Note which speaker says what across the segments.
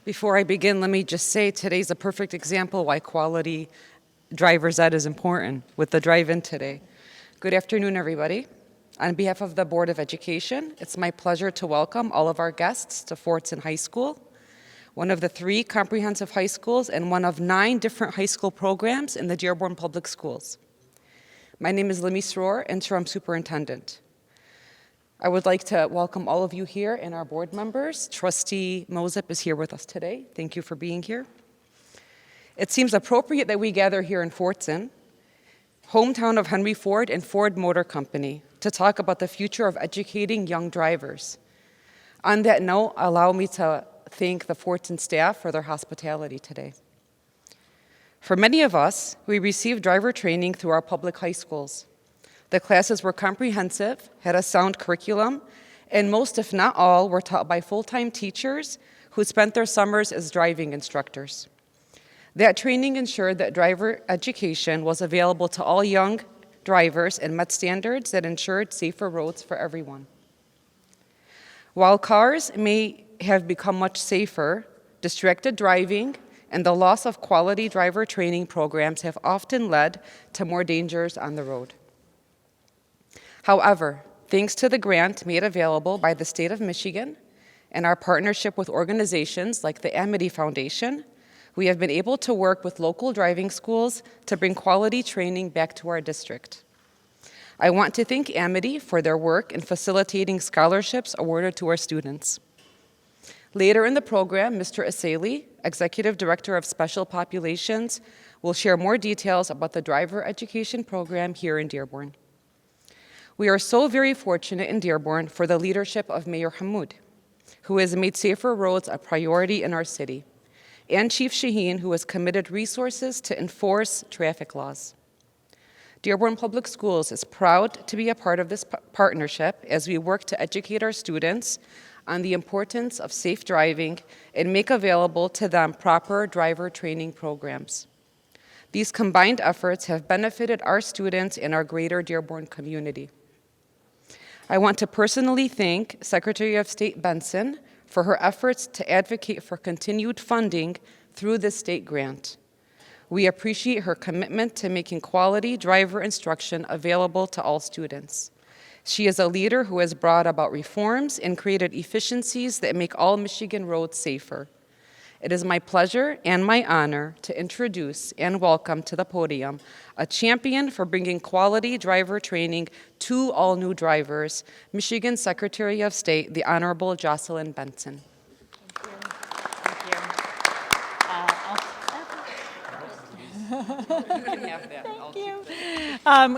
Speaker 1: Before I begin, let me just say today's a perfect example why quality driver's ed is important with the drive-in today. Good afternoon, everybody. On behalf of the Board of Education, it's my pleasure to welcome all of our guests to Fordson High School, one of the 3 comprehensive high schools and one of 9 different high school programs in the Dearborn Public Schools. My name is Limi Sroor, Interim Superintendent. I would like to welcome all of you here and our board members. Trustee Mosip is here with us today. Thank you for being here. It seems appropriate that we gather here in Fordson, hometown of Henry Ford and Ford Motor Company, to talk about the future of educating young drivers. On that note, allow me to thank the Fordson staff for their hospitality today. For many of us, we received driver training through our public high schools. The classes were comprehensive, had a sound curriculum, and most, if not all, were taught by full-time teachers who spent their summers as driving instructors. That training ensured that driver education was available to all young drivers and met standards that ensured safer roads for everyone. While cars may have become much safer, distracted driving and the loss of quality driver training programs have often led to more dangers on the road. However, thanks to the grant made available by the state of Michigan and our partnership with organizations like the Amity Foundation, we have been able to work with local driving schools to bring quality training back to our district. I want to thank Amity for their work in facilitating scholarships awarded to our students. Later in the program, Mr. Asali, Executive Director of Special Populations, will share more details about the driver education program here in Dearborn. We are so very fortunate in Dearborn for the leadership of Mayor Hammoud, who has made safer roads a priority in our city, and Chief Shaheen, who has committed resources to enforce traffic laws. Dearborn Public Schools is proud to be a part of this partnership as we work to educate our students on the importance of safe driving and make available to them proper driver training programs. These combined efforts have benefited our students and our greater Dearborn community. I want to personally thank Secretary of State Benson for her efforts to advocate for continued funding through this state grant. We appreciate her commitment to making quality driver instruction available to all students. She is a leader who has brought about reforms and created efficiencies that make all Michigan roads safer. It is my pleasure and my honor to introduce and welcome to the podium a champion for bringing quality driver training to all new drivers, Michigan Secretary of State, the Honorable Jocelyn Benson.
Speaker 2: Thank you.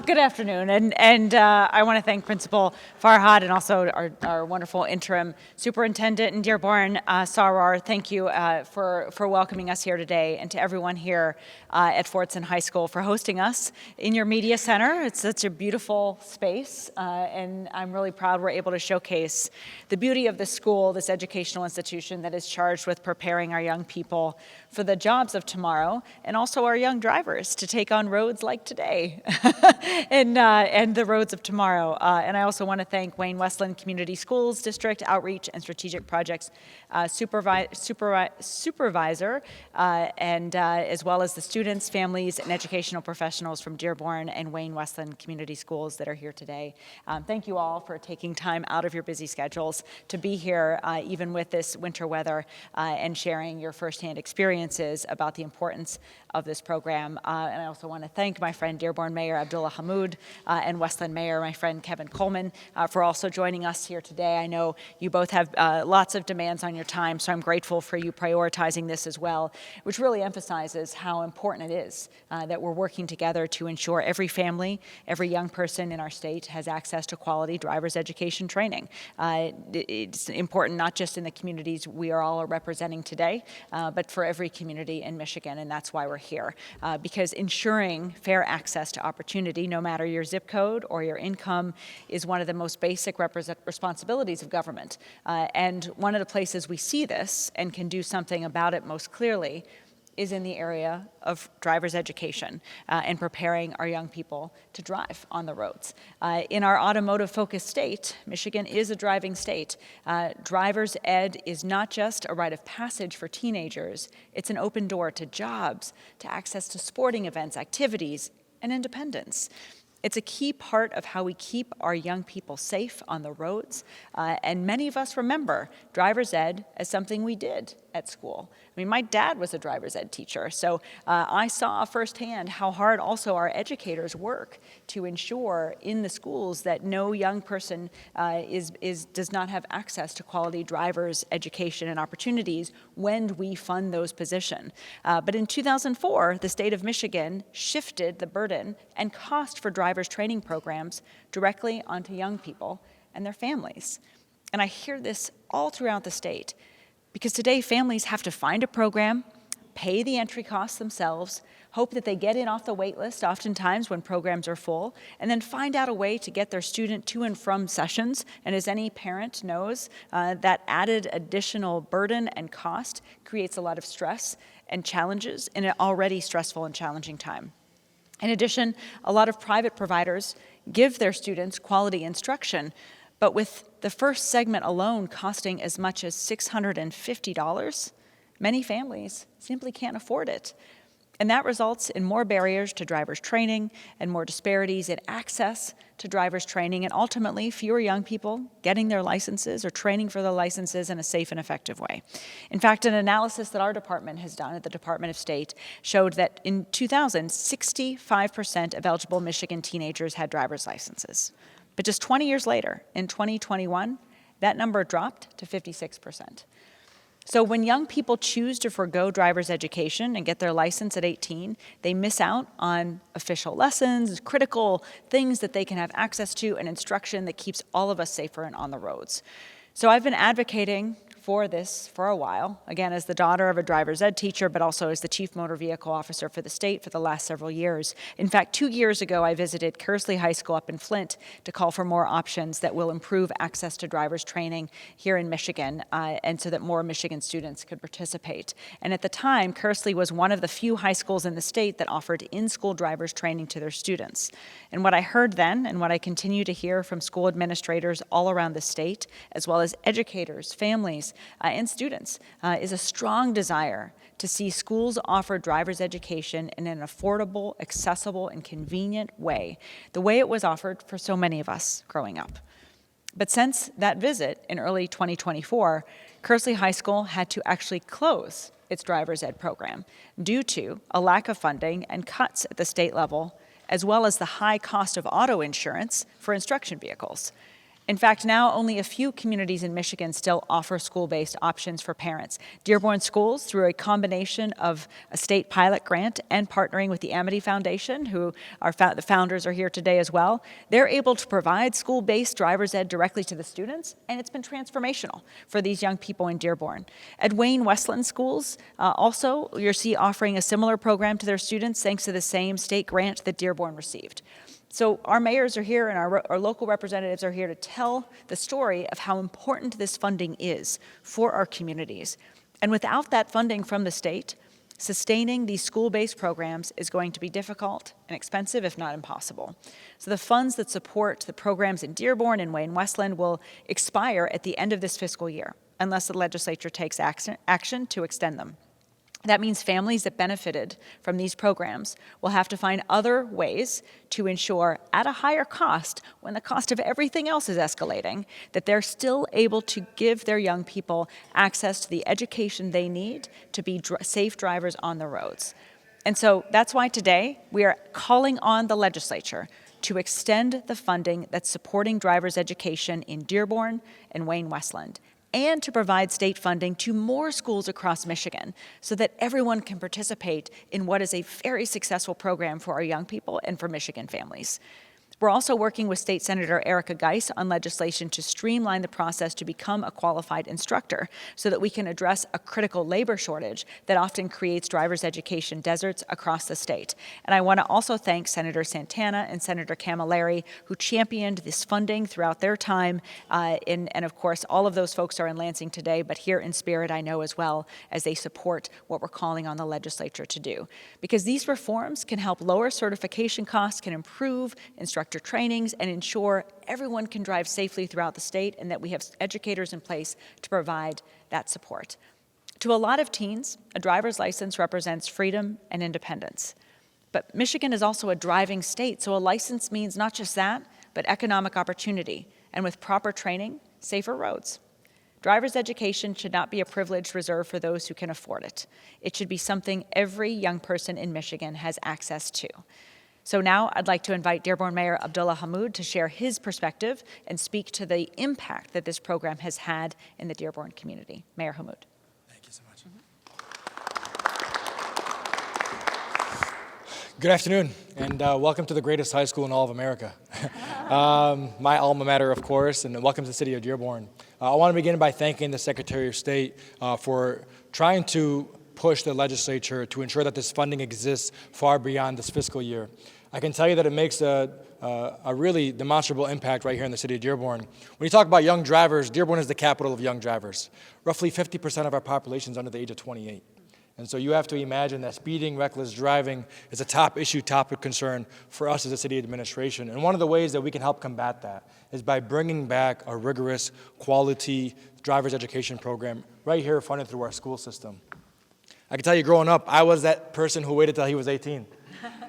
Speaker 2: Good afternoon, and I want to thank Principal Farhad and also our wonderful interim superintendent in Dearborn, Sarar. Thank you for welcoming us here today, and to everyone here at Fordson High School for hosting us in your media center. It's such a beautiful space, and I'm really proud we're able to showcase the beauty of this school, this educational institution that is charged with preparing our young people for the jobs of tomorrow, and also our young drivers to take on roads like today and the roads of tomorrow. And I also want to thank Wayne Westland Community Schools District Outreach and Strategic Projects Supervisor, and as well as the students, families, and educational professionals from Dearborn and Wayne Westland Community Schools that are here today. Thank you all for taking time out of your busy schedules to be here, even with this winter weather, and sharing your firsthand experiences about the importance of this program. And I also want to thank my friend Dearborn Mayor Abdullah Hammoud and Westland Mayor, my friend Kevin Coleman, for also joining us here today. I know you both have lots of demands on your time, so I'm grateful for you prioritizing this as well, which really emphasizes how important it is that we're working together to ensure every family, every young person in our state has access to quality driver's education training. It's important not just in the communities we are all representing today, but for every community in Michigan, and that's why we're here. Because ensuring fair access to opportunity, no matter your zip code or your income, is one of the most basic responsibilities of government. And one of the places we see this and can do something about it most clearly is in the area of driver's education and preparing our young people to drive on the roads. In our automotive-focused state, Michigan is a driving state. Driver's ed is not just a rite of passage for teenagers, it's an open door to jobs, to access to sporting events, activities, and independence. It's a key part of how we keep our young people safe on the roads, and many of us remember driver's ed as something we did at school. I mean, my dad was a driver's ed teacher, so I saw firsthand how hard also our educators work to ensure in the schools that no young person does not have access to quality driver's education and opportunities when we fund those positions. But in 2004, the state of Michigan shifted the burden and cost for driver's training programs directly onto young people and their families. And I hear this all throughout the state, because today families have to find a program, pay the entry costs themselves, hope that they get in off the wait list oftentimes when programs are full, and then find out a way to get their student to and from sessions. And as any parent knows, that added additional burden and cost creates a lot of stress and challenges in an already stressful and challenging time. In addition, a lot of private providers give their students quality instruction, but with the first segment alone costing as much as $650, many families simply can't afford it. And that results in more barriers to driver's training and more disparities in access to driver's training, and ultimately fewer young people getting their licenses or training for the licenses in a safe and effective way. In fact, an analysis that our department has done at the Department of State showed that in 2000, 65% of eligible Michigan teenagers had driver's licenses. But just 20 years later, in 2021, that number dropped to 56%. So when young people choose to forego driver's education and get their license at 18, they miss out on official lessons, critical things that they can have access to, and instruction that keeps all of us safer and on the roads. So I've been advocating for this for a while, again, as the daughter of a driver's ed teacher, but also as the chief motor vehicle officer for the state for the last several years. In fact, 2 years ago, I visited Fordson High School up in Flint to call for more options that will improve access to driver's training here in Michigan, and so that more Michigan students could participate. And at the time, Fordson was one of the few high schools in the state that offered in-school driver's training to their students. And what I heard then, and what I continue to hear from school administrators all around the state, as well as educators, families, and students, is a strong desire to see schools offer driver's education in an affordable, accessible, and convenient way, the way it was offered for so many of us growing up. But since that visit in early 2024, Fordson High School had to actually close its driver's ed program due to a lack of funding and cuts at the state level, as well as the high cost of auto insurance for instruction vehicles. In fact, now only a few communities in Michigan still offer school-based options for parents. Dearborn Schools, through a combination of a state pilot grant and partnering with the Amity Foundation, who are the founders are here today as well, they're able to provide school-based driver's ed directly to the students, and it's been transformational for these young people in Dearborn. At Wayne Westland Schools, also, you'll see offering a similar program to their students thanks to the same state grant that Dearborn received. So our mayors are here and our local representatives are here to tell the story of how important this funding is for our communities. And without that funding from the state, sustaining these school-based programs is going to be difficult and expensive, if not impossible. So the funds that support the programs in Dearborn and Wayne Westland will expire at the end of this fiscal year, unless the legislature takes action to extend them. That means families that benefited from these programs will have to find other ways to ensure, at a higher cost, when the cost of everything else is escalating, that they're still able to give their young people access to the education they need to be safe drivers on the roads. And so that's why today we are calling on the legislature to extend the funding that's supporting driver's education in Dearborn and Wayne Westland, and to provide state funding to more schools across Michigan so that everyone can participate in what is a very successful program for our young people and for Michigan families. We're also working with State Senator Erica Geis on legislation to streamline the process to become a qualified instructor so that we can address a critical labor shortage that often creates driver's education deserts across the state. And I want to also thank Senator Santana and Senator Camilleri, who championed this funding throughout their time. And of course, all of those folks are in Lansing today, but here in spirit, I know as well, as they support what we're calling on the legislature to do. Because these reforms can help lower certification costs, can improve instructor trainings, and ensure everyone can drive safely throughout the state and that we have educators in place to provide that support. To a lot of teens, a driver's license represents freedom and independence. But Michigan is also a driving state, so a license means not just that, but economic opportunity, and with proper training, safer roads. Driver's education should not be a privilege reserved for those who can afford it. It should be something every young person in Michigan has access to. So now I'd like to invite Dearborn Mayor Abdullah Hammoud to share his perspective and speak to the impact that this program has had in the Dearborn community. Mayor Hammoud.
Speaker 3: Thank you so much. Good afternoon, and welcome to the greatest high school in all of America. My alma mater, of course, and welcome to the city of Dearborn. I want to begin by thanking the Secretary of State for trying to push the legislature to ensure that this funding exists far beyond this fiscal year. I can tell you that it makes a really demonstrable impact right here in the city of Dearborn. When you talk about young drivers, Dearborn is the capital of young drivers. Roughly 50% of our population is under the age of 28. And so you have to imagine that speeding, reckless driving is a top issue, top concern for us as a city administration. And one of the ways that we can help combat that is by bringing back a rigorous, quality driver's education program right here funded through our school system. I can tell you, growing up, I was that person who waited till he was 18.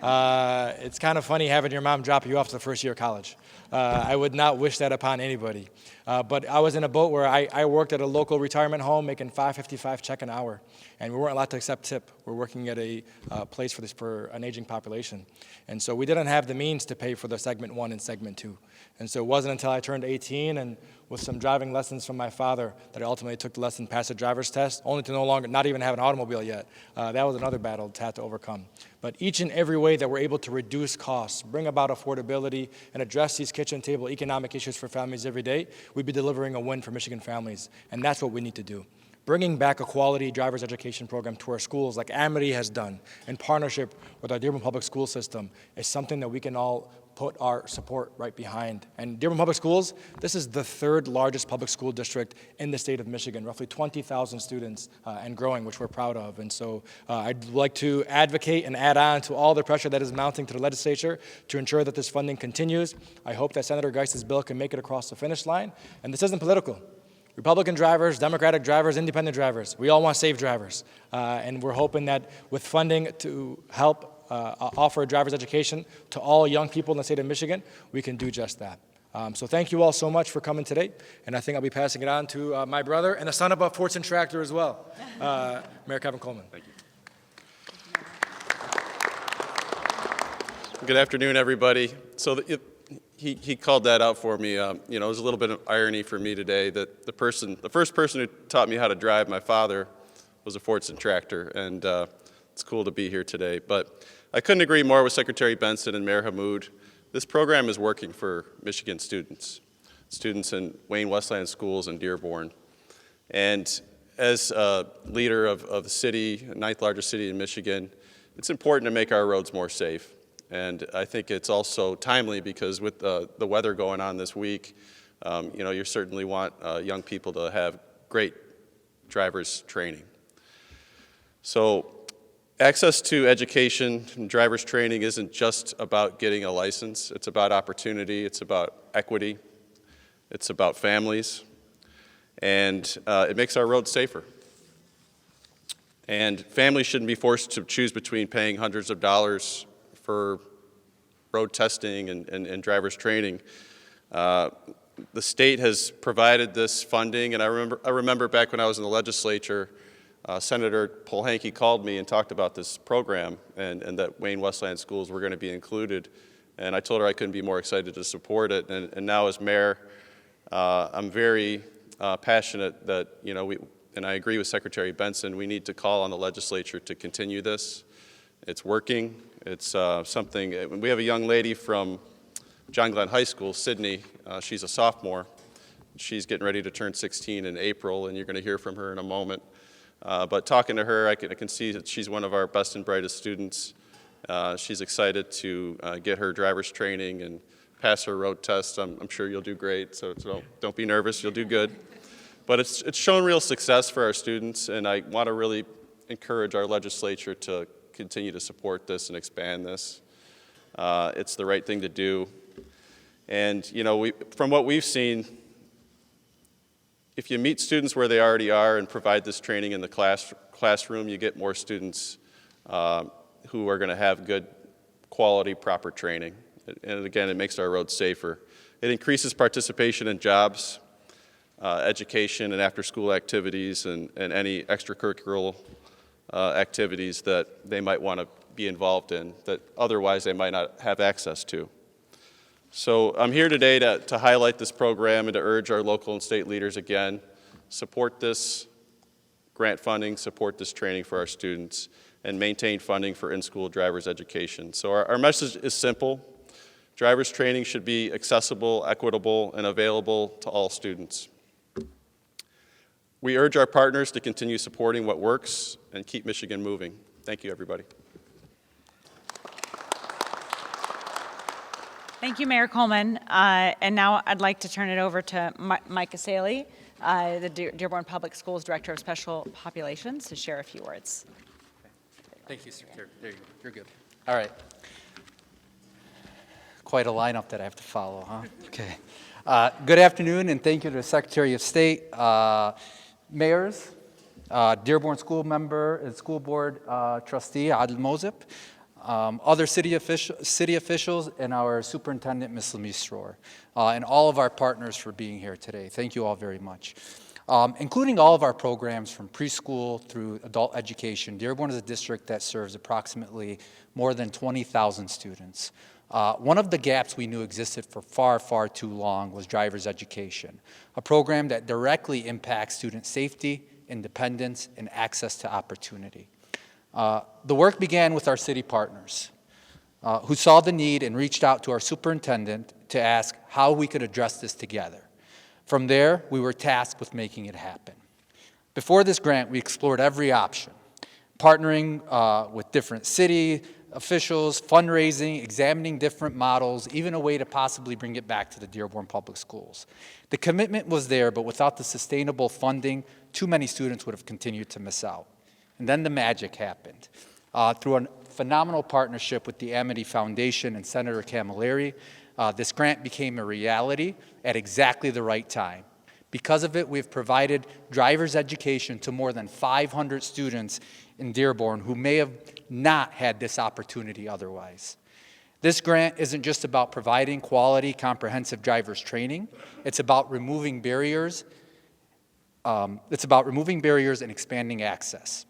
Speaker 3: It's kind of funny having your mom drop you off to the first year of college. I would not wish that upon anybody. But I was in a boat where I worked at a local retirement home making $5.55 check an hour, and we weren't allowed to accept tip. We're working at a place for an aging population. And so we didn't have the means to pay for the segment 1 and segment 2. And so it wasn't until I turned 18 and with some driving lessons from my father that I ultimately took the lesson, passed the driver's test, only to no longer not even have an automobile yet. That was another battle to have to overcome. But each and every way that we're able to reduce costs, bring about affordability, and address these kitchen table economic issues for families every day, we'd be delivering a win for Michigan families. And that's what we need to do. Bringing back a quality driver's education program to our schools like Amity has done in partnership with our Dearborn Public School System is something that we can all put our support right behind. And Dearborn Public Schools, this is the third largest public school district in the state of Michigan, roughly 20,000 students and growing, which we're proud of. And so I'd like to advocate and add on to all the pressure that is mounting to the legislature to ensure that this funding continues. I hope that Senator Geis's bill can make it across the finish line. And this isn't political. Republican drivers, Democratic drivers, independent drivers, we all want safe drivers. And we're hoping that with funding to help offer a driver's education to all young people in the state of Michigan, we can do just that. So thank you all so much for coming today, and I think I'll be passing it on to my brother and the son of a Fordson tractor as well, Mayor Kevin Coleman.
Speaker 4: Thank you. Good afternoon, everybody. So he called that out for me. It was a little bit of irony for me today that the first person who taught me how to drive, my father, was a Fordson tractor, and it's cool to be here today. But I couldn't agree more with Secretary Benson and Mayor Hammoud. This program is working for Michigan students in Wayne Westland schools and Dearborn. And as a leader of the city, ninth largest city in Michigan, it's important to make our roads more safe. And I think it's also timely because with the weather going on this week, you certainly want young people to have great driver's training. So access to education and driver's training isn't just about getting a license. It's about opportunity. It's about equity. It's about families. And it makes our roads safer. And families shouldn't be forced to choose between paying hundreds of dollars for road testing and driver's training. The state has provided this funding, and I remember back when I was in the legislature, Senator Polhanke called me and talked about this program and that Wayne Westland schools were going to be included. And I told her I couldn't be more excited to support it. And now as mayor, I'm very passionate that, and I agree with Secretary Benson, we need to call on the legislature to continue this. It's working. It's something, we have a young lady from John Glenn High School, Sydney. She's a sophomore. She's getting ready to turn 16 in April, and you're going to hear from her in a moment. But talking to her, I can see that she's one of our best and brightest students. She's excited to get her driver's training and pass her road test. I'm sure you'll do great, so don't be nervous, you'll do good. But it's shown real success for our students, and I want to really encourage our legislature to continue to support this and expand this. It's the right thing to do. And, you know, from what we've seen, if you meet students where they already are and provide this training in the classroom, you get more students who are going to have good quality, proper training. And again, it makes our roads safer. It increases participation in jobs, education and after-school activities, and any extracurricular activities that they might want to be involved in that otherwise they might not have access to. So I'm here today to highlight this program and to urge our local and state leaders again, support this grant funding, support this training for our students, and maintain funding for in-school driver's education. So our message is simple. Driver's training should be accessible, equitable, and available to all students. We urge our partners to continue supporting what works and keep Michigan moving. Thank you, everybody.
Speaker 2: Thank you, Mayor Coleman. And now I'd like to turn it over to Mike Asali, the Dearborn Public Schools Director of Special Populations, to share a few words.
Speaker 5: Thank you, sir. There you go. You're good. All right. Quite a lineup that I have to follow, huh? Okay. Good afternoon, and thank you to the Secretary of State, mayors, Dearborn School member and school board trustee Adil Mozip, other city officials, and our superintendent, Ms. Lemistrour, and all of our partners for being here today. Thank you all very much. Including all of our programs from preschool through adult education, Dearborn is a district that serves approximately more than 20,000 students. One of the gaps we knew existed for far, far too long was driver's education, a program that directly impacts student safety, independence, and access to opportunity. The work began with our city partners, who saw the need and reached out to our superintendent to ask how we could address this together. From there, we were tasked with making it happen. Before this grant, we explored every option, partnering with different city officials, fundraising, examining different models, even a way to possibly bring it back to the Dearborn Public Schools. The commitment was there, but without the sustainable funding, too many students would have continued to miss out. And then the magic happened. Through a phenomenal partnership with the Amity Foundation and Senator Camilleri, this grant became a reality at exactly the right time. Because of it, we've provided driver's education to more than 500 students in Dearborn who may have not had this opportunity otherwise. This grant isn't just about providing quality, comprehensive driver's training. It's about removing barriers. And expanding access.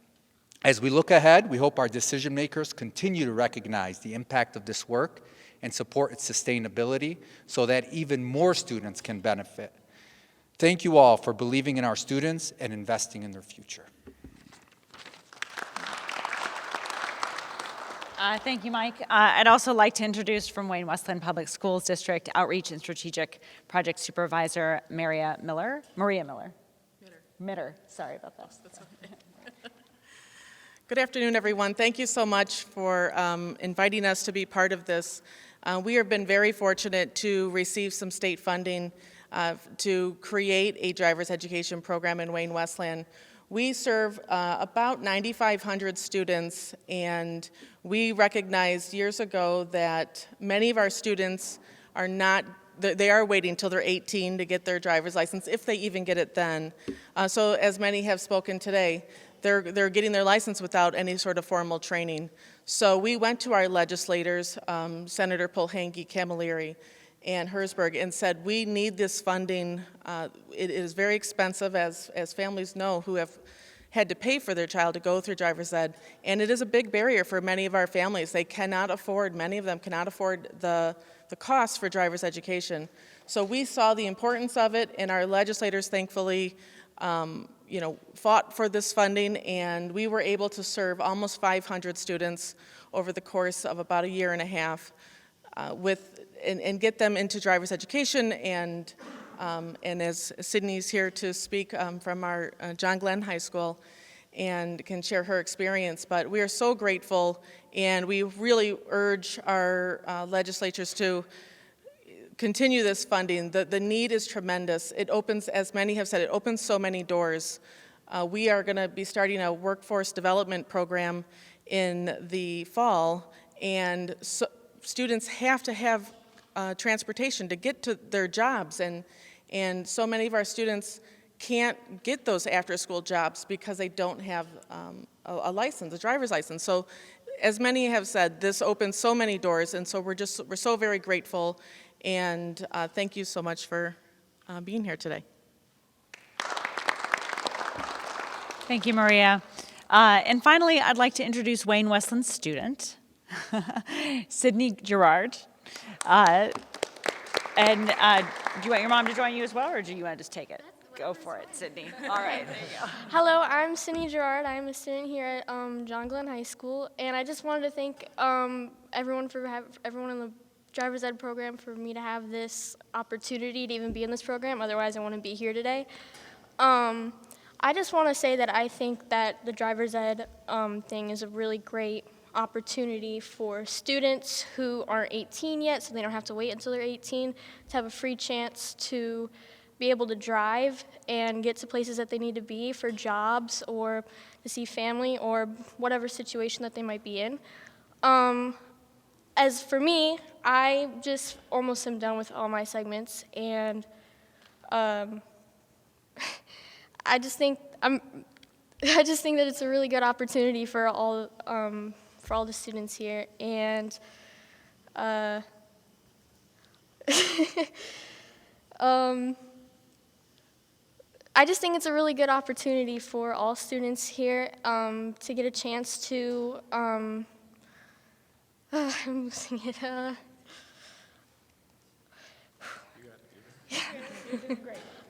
Speaker 5: As we look ahead, we hope our decision makers continue to recognize the impact of this work and support its sustainability so that even more students can benefit. Thank you all for believing in our students and investing in their future.
Speaker 2: Thank you, Mike. I'd also like to introduce from Wayne Westland Public Schools District Outreach and Strategic Project Supervisor Maria Miller. Mitter, sorry about that.
Speaker 6: That's okay. Good afternoon, everyone. Thank you so much for inviting us to be part of this. We have been very fortunate to receive some state funding to create a driver's education program in Wayne Westland. We serve about 9,500 students, and we recognized years ago that many of our students are not they are waiting till they're 18 to get their driver's license, if they even get it then. So as many have spoken today, they're getting their license without any sort of formal training. So we went to our legislators, Senator Polhangy, Camilleri, and Herzberg, and said, we need this funding. It is very expensive, as families know, who have had to pay for their child to go through driver's ed, and it is a big barrier for many of our families. Many of them cannot afford the cost for driver's education. So we saw the importance of it, and our legislators thankfully fought for this funding, and we were able to serve almost 500 students over the course of about a year and a half. and get them into driver's education. And as Sydney's here to speak from our John Glenn High School and can share her experience, but we are so grateful, and we really urge our legislatures to continue this funding. The need is tremendous. It opens, as many have said, it opens so many doors. We are going to be starting a workforce development program in the fall, and so students have to have transportation to get to their jobs, and so many of our students can't get those after-school jobs because they don't have a license, a driver's license. So, as many have said, this opens so many doors, and so we're so very grateful, and thank you so much for being here today.
Speaker 2: Thank you, Maria. And finally, I'd like to introduce Wayne Westland's student, Sydney Gerard. Do you want your mom to join you as well, or do you want to just take it? Go for it, Sydney. All right, there you go.
Speaker 7: Hello, I'm Sydney Gerard. I'm a student here at John Glenn High School, and I just wanted to thank everyone in the driver's ed program for me to have this opportunity to even be in this program. Otherwise, I wouldn't be here today. I just want to say that I think that the driver's ed thing is a really great opportunity for students who aren't 18 yet, so they don't have to wait until they're 18, to have a free chance to be able to drive and get to places that they need to be for jobs or to see family or whatever situation that they might be in. As for me, I just almost am done with all my segments, and I just think that it's a really good opportunity for all the students here, and I just think it's a really good opportunity for all students here to get a chance to, I'm losing it.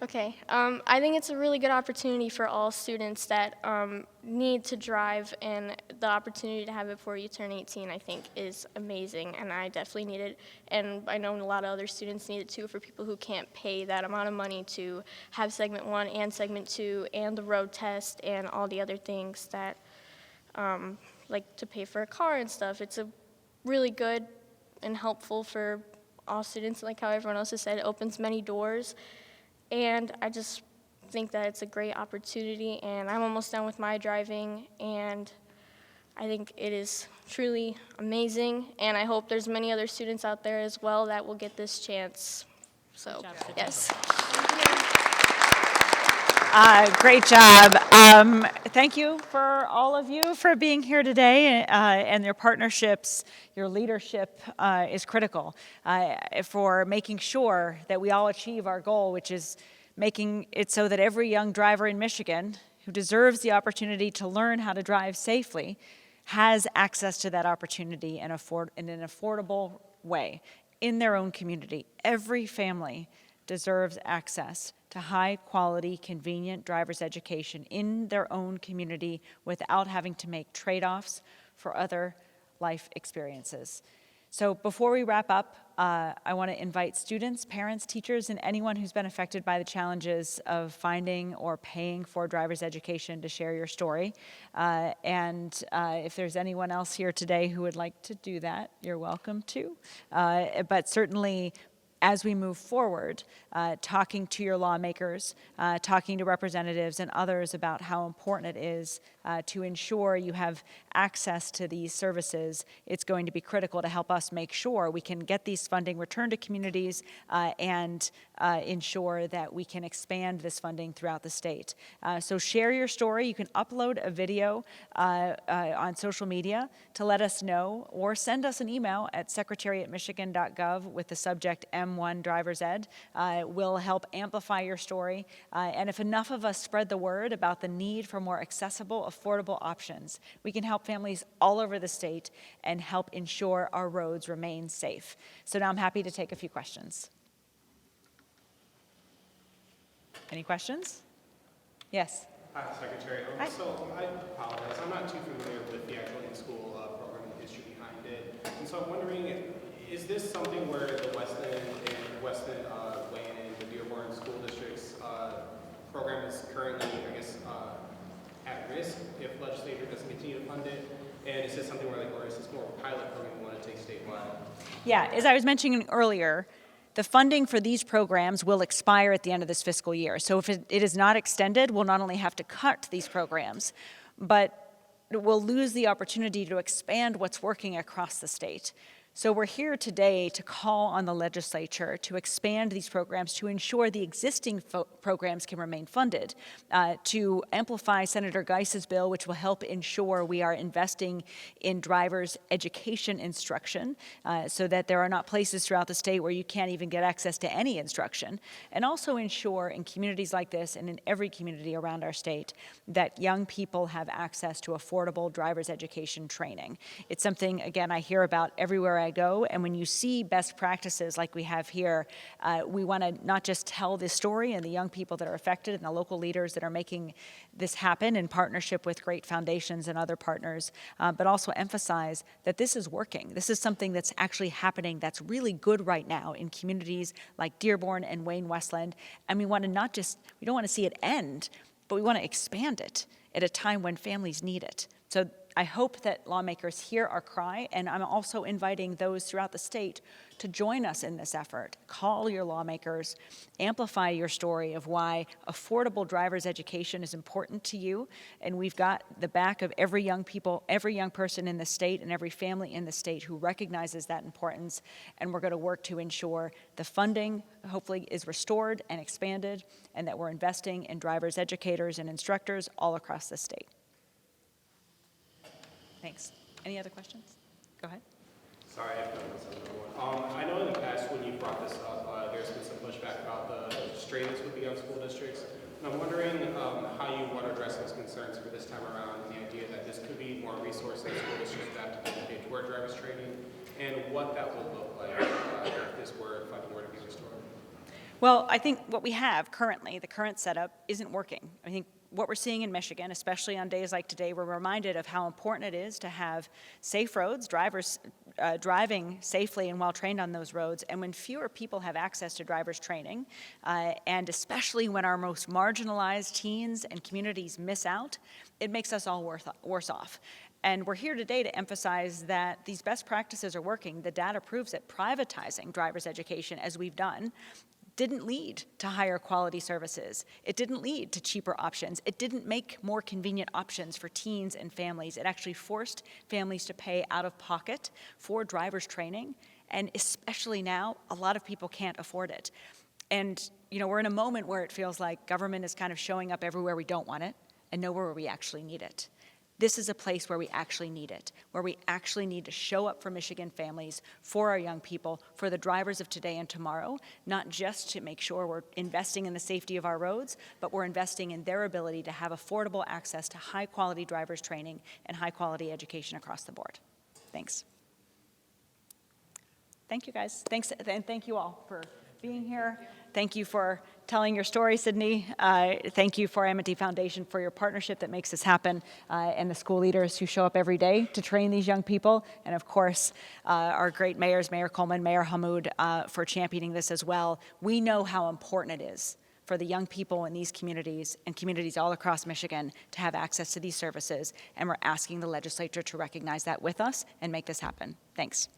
Speaker 7: Okay, I think it's a really good opportunity for all students that need to drive, and the opportunity to have it before you turn 18, I think, is amazing, and I definitely need it, and I know a lot of other students need it too, for people who can't pay that amount of money to have Segment 1 and Segment 2 and the road test and all the other things that, like to pay for a car and stuff. It's a really good and helpful for all students, like how everyone else has said. It opens many doors. And I just think that it's a great opportunity, and I'm almost done with my driving, and I think it is truly amazing, and I hope there's many other students out there as well that will get this chance. So, yes.
Speaker 2: Great job. Thank you for all of you for being here today, and your partnerships, your leadership is critical for making sure that we all achieve our goal, which is making it so that every young driver in Michigan who deserves the opportunity to learn how to drive safely has access to that opportunity in an affordable way in their own community. Every family deserves access to high-quality, convenient driver's education in their own community without having to make trade-offs for other life experiences. So before we wrap up, I want to invite students, parents, teachers, and anyone who's been affected by the challenges of finding or paying for driver's education to share your story. If there's anyone else here today who would like to do that, you're welcome to. But certainly, as we move forward, talking to your lawmakers, talking to representatives and others about how important it is to ensure you have access to these services, it's going to be critical to help us make sure we can get these funding returned to communities and ensure that we can expand this funding throughout the state. So share your story. You can upload a video on social media to let us know, or send us an email at secretary@michigan.gov with the subject M1 Driver's Ed. We'll help amplify your story. And if enough of us spread the word about the need for more accessible, affordable options, we can help families all over the state and help ensure our roads remain safe. So now I'm happy to take a few questions. Any questions? Yes.
Speaker 8: Hi, Secretary.
Speaker 2: Hi.
Speaker 8: So I apologize. I'm not too familiar with the actual in-school program and history behind it. And so I'm wondering, is Is this something where the Westland and Wayne and the Dearborn school districts program is currently, I guess, at risk if legislature doesn't continue to fund it? And is this something where, or is this more of a pilot program we want to take statewide?
Speaker 2: Yeah, as I was mentioning earlier, the funding for these programs will expire at the end of this fiscal year. So if it is not extended, we'll not only have to cut these programs, but we'll lose the opportunity to expand what's working across the state. So we're here today to call on the legislature to expand these programs to ensure the existing programs can remain funded, to amplify Senator Geis's bill, which will help ensure we are investing in drivers' education instruction so that there are not places throughout the state where you can't even get access to any instruction, and also ensure in communities like this and in every community around our state that young people have access to affordable driver's education training. It's something, again, I hear about everywhere I go, and when you see best practices like we have here, we want to not just tell this story and the young people that are affected and the local leaders that are making this happen in partnership with great foundations and other partners, but also emphasize that this is working. This is something that's actually happening that's really good right now in communities like Dearborn and Wayne Westland, and we want to we don't want to see it end, but we want to expand it at a time when families need it. So I hope that lawmakers hear our cry, and I'm also inviting those throughout the state to join us in this effort. Call your lawmakers, amplify your story of why affordable driver's education is important to you, and we've got the back of every young person in the state and every family in the state who recognizes that importance, and we're going to work to ensure the funding hopefully is restored and expanded, and that we're investing in drivers, educators, and instructors all across the state. Thanks. Any other questions? Go ahead.
Speaker 8: Sorry, I have another one. I know in the past when you brought this up, there's been some pushback about the strains with the young school districts. And I'm wondering how you want to address those concerns for this time around, and the idea that this could be more resources school districts that have to dedicate toward driver's training, and what that will look like if this funding were to be restored.
Speaker 2: Well, I think what we have currently, the current setup, isn't working. I think what we're seeing in Michigan, especially on days like today, we're reminded of how important it is to have safe roads, drivers driving safely and well trained on those roads. And when fewer people have access to driver's training, and especially when our most marginalized teens and communities miss out, it makes us all worse off. And we're here today to emphasize that these best practices are working. The data proves that privatizing driver's education, as we've done, didn't lead to higher quality services. It didn't lead to cheaper options. It didn't make more convenient options for teens and families. It actually forced families to pay out of pocket for driver's training. And especially now, a lot of people can't afford it. And we're in a moment where it feels like government is kind of showing up everywhere we don't want it and nowhere where we actually need it. This is a place where we actually need it, where we actually need to show up for Michigan families, for our young people, for the drivers of today and tomorrow, not just to make sure we're investing in the safety of our roads, but we're investing in their ability to have affordable access to high-quality driver's training and high-quality education across the board. Thanks. Thank you, guys. Thanks, and thank you all for being here. Thank you for telling your story, Sydney. Thank you for Amity Foundation for your partnership that makes this happen, and the school leaders who show up every day to train these young people, and of course, our great mayors, Mayor Coleman, Mayor Hammoud, for championing this as well. We know how important it is for the young people in these communities and communities all across Michigan to have access to these services, and we're asking the legislature to recognize that with us and make this happen. Thanks.